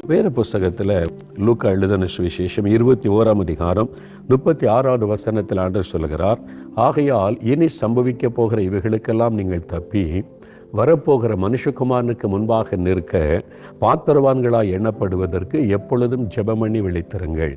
வேறு புஸ்தகத்தில் லூக்கா எழுதின சுவிசேஷம் 21 36 வசனத்தில் ஆண்டவர் சொல்லுகிறார், ஆகையால் இனி சம்பவிக்க போகிற இவைகளுக்கெல்லாம் நீங்கள் தப்பி வரப்போகிற மனுஷகுமாரனுக்கு முன்பாக நிற்க பாத்திரவான்களாய் எண்ணப்படுவதற்கு எப்பொழுதும் ஜெபமணி விழித்திருங்கள்.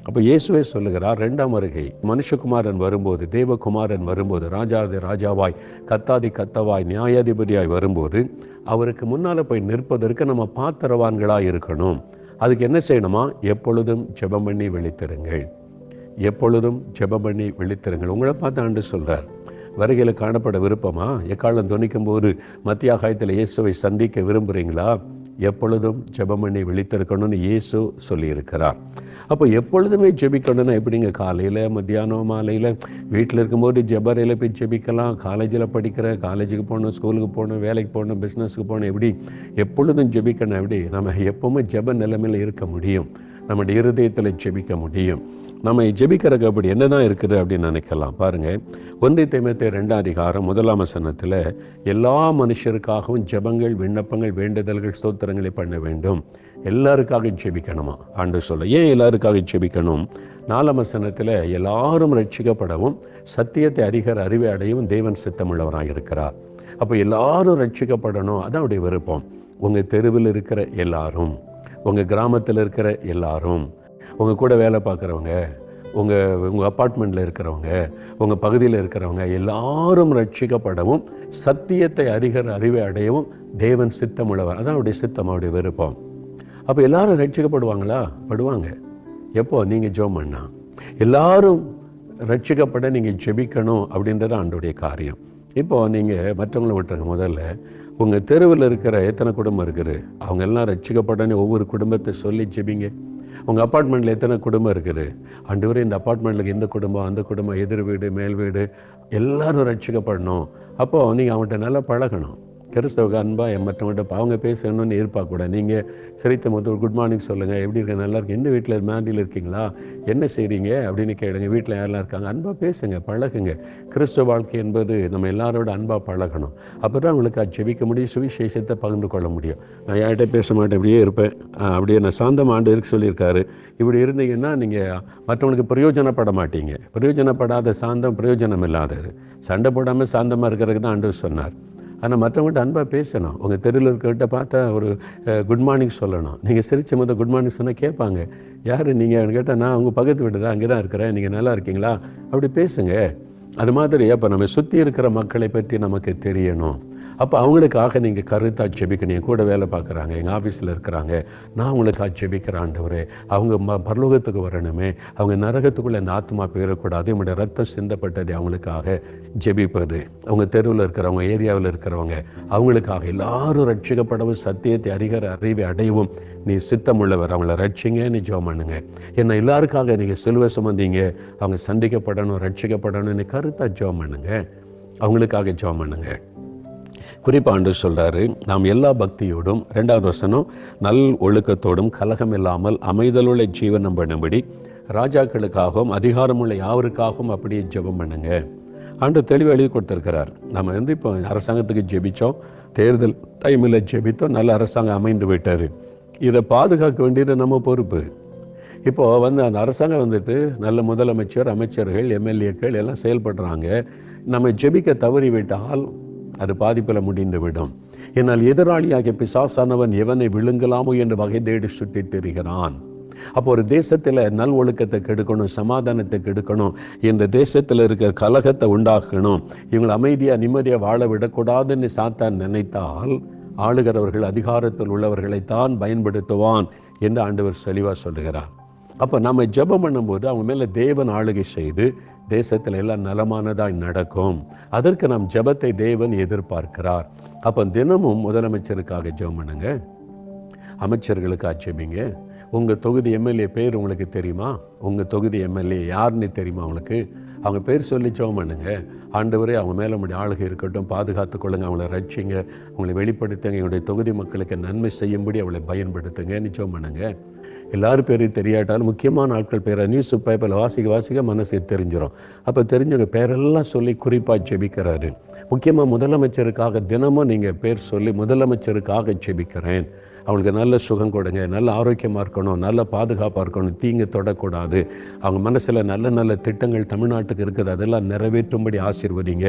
அப்போ இயேசுவே சொல்லுகிறார், 2ஆம் வருகை மனுஷகுமாரன் வரும்போது, தேவகுமாரன் வரும்போது, ராஜாதி ராஜாவாய் கத்தாதி கத்தவாய் நியாயாதிபதியாய் வரும்போது அவருக்கு முன்னால் போய் நிற்பதற்கு நம்ம பாத்திரவான்களாக இருக்கணும். அதுக்கு என்ன செய்யணுமா? எப்பொழுதும் ஜெபம் பண்ணி விழித்திருங்கள். எப்பொழுதும் ஜெபம் பண்ணி விழித்திருங்கள். உங்களை பார்த்து ஆண்டு சொல்கிறார், வருகையில் காணப்பட விருப்பமா? எக்காலம் துணிக்கும் போது மத்திய ஆகாயத்தில் இயேசுவை சந்திக்க விரும்புகிறீங்களா? எப்பொழுதும் ஜெபம் பண்ணி விழித்திருக்கணும்னு இயேசு சொல்லியிருக்கிறார். அப்போ எப்பொழுதுமே ஜெபிக்கணும்னா எப்படிங்க? காலையில், மத்தியானம், மாலையில், வீட்டில் இருக்கும்போது ஜெபரையில் போய் ஜெபிக்கலாம். காலேஜில் படிக்கிறேன், காலேஜுக்கு போகணும், ஸ்கூலுக்கு போகணும், வேலைக்கு போகணும், பிஸ்னஸுக்கு போகணும், எப்படி எப்பொழுதும் ஜெபிக்கணும்? எப்படி நம்ம எப்போவுமே ஜெப நிலைமையில் இருக்க முடியும்? நம்முடைய இருதயத்தில் ஜெபிக்க முடியும். நம்ம ஜெபிக்கிறதுக்கு அப்படி என்ன தான் இருக்குது அப்படின்னு நினைக்கலாம். பாருங்கள், 1 தீமோத்தேயு 2 1 வசனத்தில் எல்லா மனுஷருக்காகவும் ஜெபங்கள், விண்ணப்பங்கள், வேண்டுதல்கள், ஸ்தோத்திரங்களை பண்ண வேண்டும். எல்லாருக்காக ஜெபிக்கணுமா ஆண்டவர் சொல்ல. ஏன் எல்லாருக்காக ஜெபிக்கணும்? 4 வசனத்தில் எல்லாரும் ரட்சிக்கப்படவும் சத்தியத்தை அறிகிற அறிவை அடையவும் தேவன் சித்தமுள்ளவராக இருக்கிறார். அப்போ எல்லாரும் ரட்சிக்கப்படணும், அதான் அவருடைய விருப்பம். உங்கள் தெருவில் இருக்கிற எல்லாரும், உங்கள் கிராமத்தில் இருக்கிற எல்லாரும், உங்கள் கூட வேலை பார்க்குறவங்க, உங்கள் அப்பார்ட்மெண்ட்டில் இருக்கிறவங்க, உங்கள் பகுதியில் இருக்கிறவங்க எல்லாரும் ரட்சிக்கப்படவும் சத்தியத்தை அறிகிற அறிவை அடையவும் தேவன் சித்தமுள்ளவர். அதான் அவருடைய சித்தம், அவருடைய விருப்பம். அப்போ எல்லாரும் ரட்சிக்கப்படுவாங்களா? படுவாங்க. எப்போ? நீங்கள் ஜெபம் பண்ணா. எல்லாரும் ரட்சிக்கப்பட நீங்கள் ஜெபிக்கணும் அப்படின்றது ஆண்டோடைய காரியம். இப்போது நீங்கள் மற்றவங்களை விட்டுருங்க. முதல்ல உங்கள் தெருவில் இருக்கிற எத்தனை குடும்பம் இருக்குது, அவங்க எல்லாம் ரட்சிக்கப்படன்னு ஒவ்வொரு குடும்பத்தை சொல்லி ஜெபிங்க. உங்கள் அப்பார்ட்மெண்ட்டில் எத்தனை குடும்பம் இருக்குது, ஆண்டவரே இந்த அப்பார்ட்மெண்ட்டுக்கு இந்த குடும்பம், அந்த குடும்பம், எதிர் வீடு, மேல் வீடு, எல்லோரும் ரட்சிக்கப்படணும். அப்போது நீங்கள் அவங்கள்ட்ட நல்லா பழகணும். கிறிஸ்தவ அன்பாக மற்றவங்கள்ட்ட அவங்க பேசணும்னு எதிர்பார்க்கக்கூடாது. நீங்கள் சிரித்த போது ஒரு குட் மார்னிங் சொல்லுங்கள், எப்படி இருக்க, நல்லா இருக்கு, எந்த வீட்டில் மேண்டியில் இருக்கீங்களா, என்ன செய்கிறீங்க அப்படின்னு கேளுங்க. வீட்டில் யாரெல்லாம் இருக்காங்க, அன்பாக பேசுங்க, பழகுங்க. கிறிஸ்தவ வாழ்க்கை என்பது நம்ம எல்லாரோட அன்பாக பழகணும். அப்போ தான் அவங்களுக்கு அது ஜெபிக்க முடியும், சுவிசேஷத்தை பகிர்ந்து கொள்ள முடியும். நான் யார்கிட்ட பேச மாட்டேன், இப்படியே இருப்பேன், அப்படியே நான் சாந்தம் ஆண்டு இருக்கு சொல்லியிருக்காரு. இப்படி இருந்தீங்கன்னா நீங்கள் மற்றவங்களுக்கு பிரயோஜனப்பட மாட்டீங்க. பிரயோஜனப்படாத சாந்தம் பிரயோஜனம் இல்லாதது. சண்டை போடாமல் சாந்தமாக இருக்கிறதுக்கு தான் ஆண்டவர் சொன்னார். ஆனால் மற்றவங்கள்ட்ட அன்பாக பேசணும். உங்கள் தெருவில் இருக்கிறகிட்ட பார்த்தா ஒரு குட் மார்னிங் சொல்லணும். நீங்கள் சிரிச்ச போது குட் மார்னிங் சொன்னால் கேட்பாங்க, யார் நீங்கள் கேட்டால், நான் உங்கள் பக்கத்து வீட்டு தான், அங்கே தான் இருக்கிறேன், நீங்கள் நல்லா இருக்கீங்களா, அப்படி பேசுங்க. அது மாதிரி அப்போ நம்ம சுற்றி இருக்கிற மக்களை பற்றி நமக்கு தெரியணும். அப்போ அவங்களுக்காக நீங்கள் கருத்தாக ஜெபிக்கணும். என் கூட வேலை பார்க்குறாங்க, எங்கள் ஆஃபீஸில் இருக்கிறாங்க, நான் அவங்களுக்காக ஜெபிக்கிற ஆண்டவரே, அவங்க பரலோகத்துக்கு வரணுமே, அவங்க நரகத்துக்குள்ளே அந்த ஆத்மா போயிடக்கூடாது, நம்முடைய ரத்தம் சிந்தப்பட்டது அவங்களுக்காக ஜெபிப்பது. அவங்க தெருவில் இருக்கிறவங்க, ஏரியாவில் இருக்கிறவங்க, அவங்களுக்காக எல்லாரும் ரட்சிக்கப்படவும் சத்தியத்தை அறிகிற அறிவை அடையவும் நீ சித்தமுள்ளவர், அவங்கள ரட்சிங்கன்னு ஜெபம் பண்ணுங்க. ஏன்னா எல்லாருக்காக நீங்கள் சிலுவை சுமந்தீங்க, அவங்க சந்திக்கப்படணும், ரட்சிக்கப்படணும்னு கருத்தாக ஜெபம் பண்ணுங்க. அவங்களுக்காக ஜெபம் பண்ணுங்க. குறிப்பாக ஆண்டவர் சொல்கிறாரு, நாம் எல்லா பக்தியோடும், 2வது வசனம், நல் ஒழுக்கத்தோடும் கலகம் இல்லாமல் அமைதலுள்ள ஜீவனம் பண்ணும்படி ராஜாக்களுக்காகவும் அதிகாரமுள்ள யாவருக்காகவும் அப்படியே ஜெபம் பண்ணுங்க. ஆண்டவர் தெளிவாக எழுதி கொடுத்துருக்கிறார். நம்ம இப்போ அரசாங்கத்துக்கு ஜெபித்தோம், தேர்தல் டைமில் ஜெபித்தோம், நல்ல அரசாங்கம் அமைந்து விட்டார். இதை பாதுகாக்க வேண்டியது நம்ம பொறுப்பு. இப்போது அந்த அரசாங்கம் நல்ல முதலமைச்சர், அமைச்சர்கள், எம்எல்ஏக்கள் எல்லாம் செயல்படுறாங்க. நம்ம ஜெபிக்க தவறிவிட்டால் அது பாதிப்பில் முடிந்து விடும். என்னால் எதிராளியாகிய பிசாசானவன் எவனை விழுங்கலாமோ என்று வகை தேடி சுற்றி திரிகிறான். அப்போ ஒரு தேசத்தில் நல் ஒழுக்கத்தை கெடுக்கணும், சமாதானத்தை கெடுக்கணும், இந்த தேசத்தில் இருக்கிற கலகத்தை உண்டாக்கணும், இவங்களை அமைதியாக நிம்மதியாக வாழ விடக்கூடாதுன்னு சாத்தான் நினைத்தால் ஆளுகிறவர்கள், அதிகாரத்தில் உள்ளவர்களைத்தான் பயன்படுத்துவான் என்று ஆண்டவர் தெளிவாக சொல்லுகிறார். அப்போ நம்ம ஜெபம் பண்ணும்போது அவங்க மேலே தேவன் ஆளுகை செய்து தேசத்தில் எல்லாம் நலமானதாய் நடக்கும். அதற்கு நம் ஜெபத்தை தேவன் எதிர்பார்க்கிறார். அப்போ தினமும் முதலமைச்சருக்காக ஜெபம் பண்ணுங்க, அமைச்சர்களுக்காக ஜெபிங்க. உங்கள் தொகுதி எம்எல்ஏ பேர் உங்களுக்கு தெரியுமா? உங்கள் தொகுதி எம்எல்ஏ யாருன்னு தெரியுமா உங்களுக்கு? அவங்க பேர் சொல்லி ஜெபம் பண்ணுங்க. ஆண்டவரே, அவங்க மேலே நம்முடைய ஆளுகை இருக்கட்டும், பாதுகாத்து கொள்ளுங்க, அவங்கள ரட்சிங்க, அவங்களை வெளிப்படுத்துங்க, எங்களுடைய தொகுதி மக்களுக்கு நன்மை செய்யும்படி அவளை பயன்படுத்துங்க ஜெபம் பண்ணுங்க. எல்லாரும் பேரையும் தெரியாட்டாலும் முக்கியமான ஆட்கள் பேரை நியூஸ் பேப்பரில் வாசிக்க மனசு தெரிஞ்சிடும். அப்போ தெரிஞ்சவங்க பேரெல்லாம் சொல்லி குறிப்பாக ஜெபிக்கிறாரு. முக்கியமாக முதலமைச்சருக்காக தினமும் நீங்கள் பேர் சொல்லி முதலமைச்சருக்காக ஜெபிக்கிறேன் அவங்களுக்கு நல்ல சுகம் கொடுங்க, நல்ல ஆரோக்கியமாக இருக்கணும், நல்ல பாதுகாப்பாக இருக்கணும், தீங்கு தொடக்கூடாது. அவங்க மனசில் நல்ல நல்ல திட்டங்கள் தமிழ்நாட்டுக்கு இருக்குது, அதெல்லாம் நிறைவேற்றும்படி ஆசீர்வதிங்க,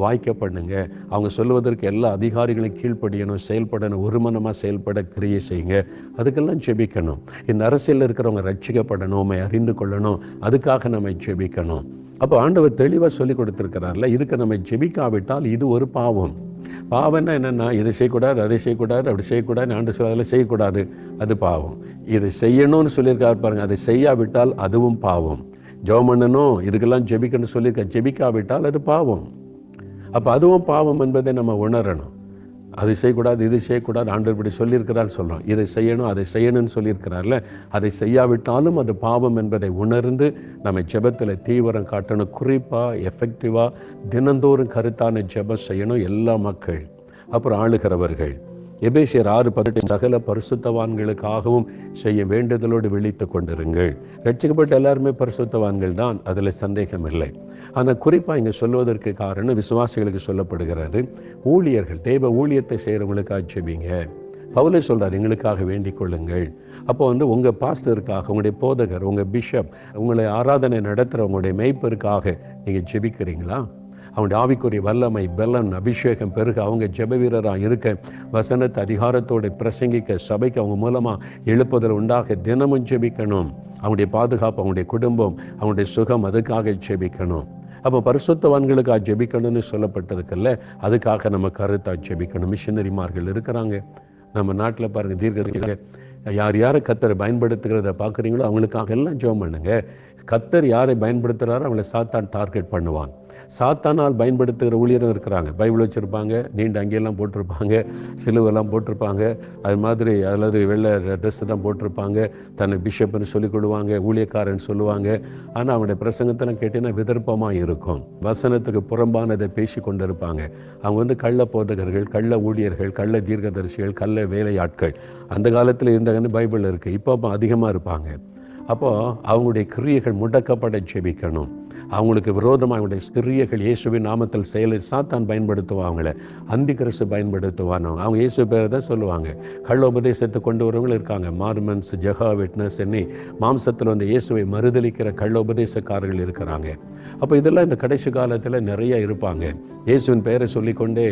வாய்க்க பண்ணுங்க. அவங்க சொல்வதற்கு எல்லா அதிகாரிகளையும் கீழ்ப்படியணும், செயல்படணும், ஒரு மனமாக செயல்பட கிரியை செய்யுங்க. அதுக்கெல்லாம் ஜெபிக்கணும். இந்த அரசியலில் இருக்கிறவங்க ரட்சிக்கப்படணும், நம்ம அறிந்து கொள்ளணும், அதுக்காக நம்ம ஜெபிக்கணும். அப்போ ஆண்டவர் தெளிவாக சொல்லி கொடுத்துருக்கிறார்ல, இதுக்கு நம்ம ஜெபிக்காவிட்டால் இது ஒரு பாவம். பாவம்னா என்னென்னா, இதை செய்யக்கூடாது, அதை செய்யக்கூடாது, அப்படி செய்யக்கூடாது, ஆண்டு சொல்ல அதெல்லாம் செய்யக்கூடாது, அது பாவம். இது செய்யணும்னு சொல்லியிருக்காரு பாருங்க, அதை செய்யாவிட்டால் அதுவும் பாவம். ஜெபம் பண்ணணும், இதுக்கெல்லாம் ஜெபிக்கணும்னு சொல்லியிருக்க, ஜெபிக்காவிட்டால் அது பாவம். அப்போ அதுவும் பாவம் என்பதை நம்ம உணரணும். அது செய்யக்கூடாது, இது செய்யக்கூடாது, ஆண்டவர் இப்படி சொல்லியிருக்கிறான்னு சொல்கிறோம். இதை செய்யணும், அதை செய்யணும்னு சொல்லியிருக்கிறார்ல, அதை செய்யாவிட்டாலும் அது பாவம் என்பதை உணர்ந்து நம்ம ஜெபத்தில் தீவிரம் காட்டணும். குறிப்பாக எஃபெக்டிவாக தினந்தோறும் கருத்தான ஜெபம் செய்யணும் எல்லா மக்கள். அப்புறம் ஆளுகிறவர்கள். எபேசியர் 6:18 சகல பரிசுத்தவான்களுக்காகவும் செய்ய வேண்டுதலோடு விழித்து கொண்டிருங்கள். ரட்சிக்கப்பட்ட எல்லாருமே பரிசுத்தவான்கள் தான், அதில் சந்தேகம் இல்லை. ஆனால் குறிப்பாக இங்கே சொல்வதற்கு காரணம் விசுவாசிகளுக்கு சொல்லப்படுகிறாரு, ஊழியர்கள், தேவ ஊழியத்தை செய்கிறவங்களுக்காக ஜெபிங்க. பவுலே சொல்கிறார், எங்களுக்காக வேண்டிக் கொள்ளுங்கள். அப்போ உங்கள் பாஸ்டருக்காக, உங்களுடைய போதகர், உங்கள் பிஷப், உங்களை ஆராதனை நடத்துகிறவங்களுடைய மேய்ப்பருக்காக நீங்கள் ஜெபிக்கிறீங்களா? அவங்களுடைய ஆவிக்குரிய வல்லமை, பலன், அபிஷேகம் பெருக அவங்க ஜெப வீரராக இருக்க, வசனத்தை அதிகாரத்தோடு பிரசங்கிக்க, சபைக்கு அவங்க மூலமாக எழுப்புதல் உண்டாக தினமும் ஜெபிக்கணும். அவங்களுடைய பாதுகாப்பு, அவங்களுடைய குடும்பம், அவங்களுடைய சுகம், அதுக்காக ஜெபிக்கணும். அப்போ பரிசுத்தவான்களுக்காக ஜெபிக்கணும்னு சொல்லப்பட்டிருக்கல, அதுக்காக நம்ம கருத்தாக ஜெபிக்கணும். மிஷனரிமார்கள் இருக்கிறாங்க நம்ம நாட்டில் பாருங்கள், தீர்க்க யார் யாரை கர்த்தர் பயன்படுத்துகிறத பார்க்குறீங்களோ அவங்களுக்காக எல்லாம் ஜெபம் பண்ணுங்க. கர்த்தர் யாரை பயன்படுத்துகிறாரோ அவங்களை சாத்தான் டார்கெட் பண்ணுவான். சாத்தானால் பயன்படுத்துகிற ஊழியரும் இருக்கிறாங்க. பைபிள் வச்சுருப்பாங்க, நீண்ட அங்கெல்லாம் போட்டிருப்பாங்க, சிலுவெல்லாம் போட்டிருப்பாங்க, அது மாதிரி அல்லது வெள்ளை ட்ரெஸ்ஸு தான் போட்டிருப்பாங்க, தன்னை பிஷப்னு சொல்லிக் கொள்வாங்க, ஊழியக்காரன் சொல்லுவாங்க. ஆனால் அவங்களுடைய பிரசங்கத்தெல்லாம் கேட்டீங்கன்னா விதர்ப்பமாக இருக்கும், வசனத்துக்கு புறம்பானதை பேசி கொண்டு இருப்பாங்க. அவங்க கள்ள போதகர்கள், கள்ள ஊழியர்கள், கள்ள தீர்க்கதரிசிகள், கள்ள வேலையாட்கள். அந்த காலத்தில் இருந்தவங்க பைபிள் இருக்குது, இப்போ அதிகமாக இருப்பாங்க. அப்போது அவங்களுடைய கிரியைகள் முடக்கப்பட ஜெபிக்கணும். அவங்களுக்கு விரோதமாக அவங்களுடைய கிரியைகள் இயேசுவின் நாமத்தில் செயலை சாத்தான் பயன்படுத்துவான். அவங்கள அந்தி கிறிஸ்து பயன்படுத்துவானோ, அவங்க இயேசு பேரை தான் சொல்லுவாங்க. கள்ள உபதேசத்தை கொண்டு வரவங்களும் இருக்காங்க. மார்மன்ஸ், ஜெகா விட்னஸ் என்னி மாம்சத்தில் இயேசுவை மறுதலிக்கிற கள்ள உபதேசக்காரர்கள் இருக்கிறாங்க. அப்போ இதெல்லாம் இந்த கடைசி காலத்தில் நிறைய இருப்பாங்க. இயேசுவின் பெயரை சொல்லிக்கொண்டே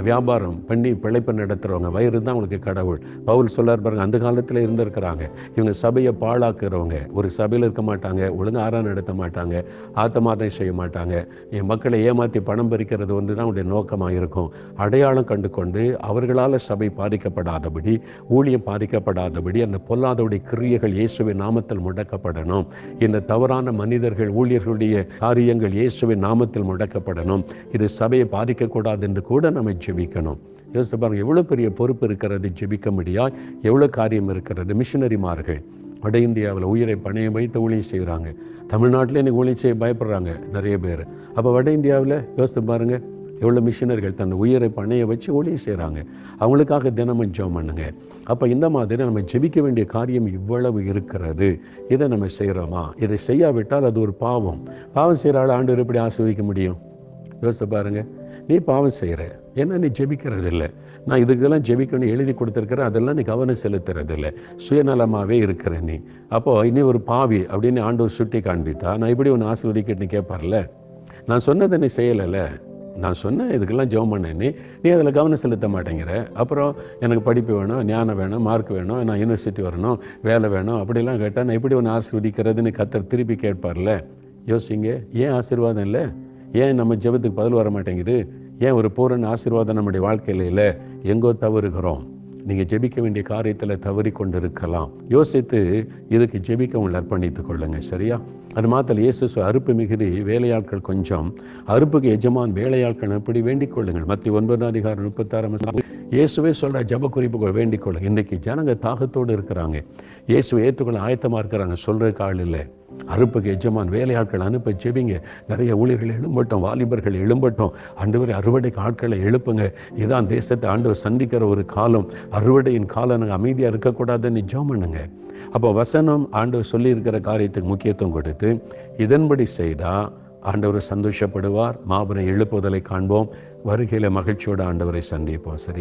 வியாபாரம் பண்ணி பிழைப்பு நடத்துகிறவங்க, வயிறு தான் அவங்களுக்கு கடவுள். பவுல் சொல்லார் பாருங்க, அந்த காலத்தில் இருந்திருக்கிறாங்க. இவங்க சபையை பாழாக்குறவங்க, ஒரு சபையில் இருக்க மாட்டாங்க, ஒழுங்காக ஆராதனை நடத்த மாட்டாங்க, ஆத்தமார்த்தம் செய்ய மாட்டாங்க, என் மக்களை ஏமாற்றி பணம் பறிக்கிறது தான் அவருடைய நோக்கமாக இருக்கும். அடையாளம் கண்டு கொண்டு அவர்களால் சபை பாதிக்கப்படாதபடி, ஊழியம் பாதிக்கப்படாதபடி அந்த பொல்லாதவுடைய கிரியைகள் இயேசுவின் நாமத்தில் முடக்கப்படணும். இந்த தவறான மனிதர்கள், ஊழியர்களுடைய காரியங்கள் இயேசுவின் நாமத்தில் முடக்கப்படணும். இது சபையை பாதிக்கக்கூடாது என்று கூட நம்ம ஜெபிக்கணும். யோசித்து பாருங்கள், எவ்வளோ பெரிய பொறுப்பு இருக்கிறது, ஜெபிக்க முடியாது, எவ்வளோ காரியம் இருக்கிறது. மிஷனரிமார்கள் வட இந்தியாவில் உயிரை பணையம் வைத்து ஊழியம் செய்கிறாங்க. தமிழ்நாட்டில் இன்றைக்கி ஊழியம் செய்ய பயப்படுறாங்க நிறைய பேர். அப்போ வட இந்தியாவில் யோசித்து பாருங்கள், எவ்வளோ மிஷனர்கள் தன் உயிரை பணைய வச்சு ஊழியம் செய்கிறாங்க. அவங்களுக்காக தினமும் ஜெபம் பண்ணுங்க. அப்போ இந்த மாதிரி நம்ம ஜெபிக்க வேண்டிய காரியம் இவ்வளவு இருக்கிறது. இதை நம்ம செய்கிறோமா? இதை செய்யாவிட்டால் அது ஒரு பாவம். பாவம் செய்கிற ஆள் ஆண்டவர் எப்படி ஆசீர்வதிக்க முடியும்? யோசித்து பாருங்கள். நீ பாவம் செய்கிற, ஏன்னா நீ ஜெபிக்கிறது இல்லை. நான் இதுக்கெல்லாம் ஜெபிக்கணும் எழுதி கொடுத்துருக்கிறேன், அதெல்லாம் நீ கவனம் செலுத்துறது இல்லை, சுயநலமாகவே இருக்கிற நீ. அப்போது இனி ஒரு பாவி அப்படின்னு ஆண்டவர் சுட்டி காண்பித்தா நான் இப்படி ஒன்று ஆசீர்வதிக்கிட்டு கேட்பார்ல. நான் சொன்னதை நீ செய்யலைல்ல, நான் சொன்னேன் இதுக்கெல்லாம் ஜெபம் பண்ணேன், நீ அதில் கவனம் செலுத்த மாட்டேங்கிற. அப்புறம் எனக்கு படிப்பு வேணும், ஞானம் வேணும், மார்க் வேணும், நான் யூனிவர்சிட்டி வரணும், வேலை வேணும், அப்படிலாம் கேட்டால் நான் இப்படி ஒன்று ஆசீர்வதிக்கிறதுன்னு கர்த்தர் திருப்பி கேட்பார்ல. யோசிங்க, ஏன் ஆசீர்வாதம் இல்லை? ஏன் நம்ம ஜெபத்துக்கு பதில் வர மாட்டேங்குது? ஏன் ஒரு பூரண ஆசீர்வாதம் நம்முடைய வாழ்க்கையில் இல்லை? எங்கோ தவறுகிறோம். நீங்கள் ஜெபிக்க வேண்டிய காரியத்தில் தவறி கொண்டு இருக்கலாம். யோசித்து இதுக்கு ஜெபிக்க உங்களை அர்ப்பணித்துக் கொள்ளுங்கள், சரியா? அது மாத்திரம் இயேசு அறுப்பு மிகுதி, வேலையாட்கள் கொஞ்சம், அறுப்புக்கு எஜமான் வேலையாட்கள் அப்படி வேண்டிக் கொள்ளுங்கள். மத்திய 9:36 இயேசுவே சொல்கிற ஜெப குறிப்புகள் வேண்டிக் கொள்ளுங்கள். இன்றைக்கி ஜனங்க தாகத்தோடு இருக்கிறாங்க, இயேசுவை ஏற்றுக்கொள்ள ஆயத்தமாக இருக்கிறாங்க, சொல்கிறதுக்கு ஆள் இல்லை. அறுப்புக்கு எஜமான் வேலையாட்கள் அனுப்ப ஜெபிங்க. நிறைய ஊழியர்கள் எழும்பட்டும், வாலிபர்கள் எழும்பட்டும். ஆண்டவரை அறுவடைக்கு ஆட்களை எழுப்புங்க. இதான் தேசத்தை ஆண்டவர் சந்திக்கிற ஒரு காலம், அறுவடையின் காலம். நாங்கள் அமைதியாக இருக்கக்கூடாதுன்னு ஜெபம் பண்ணுங்க. அப்போ வசனம் ஆண்டவர் சொல்லியிருக்கிற காரியத்துக்கு முக்கியத்துவம் கொடுத்து இதன்படி செய்தால் ஆண்டவர் சந்தோஷப்படுவார். மாபெரும் எழுப்புதலை காண்போம். வருகையில் மகிழ்ச்சியோடு ஆண்டவரை சந்திப்போம், சரி?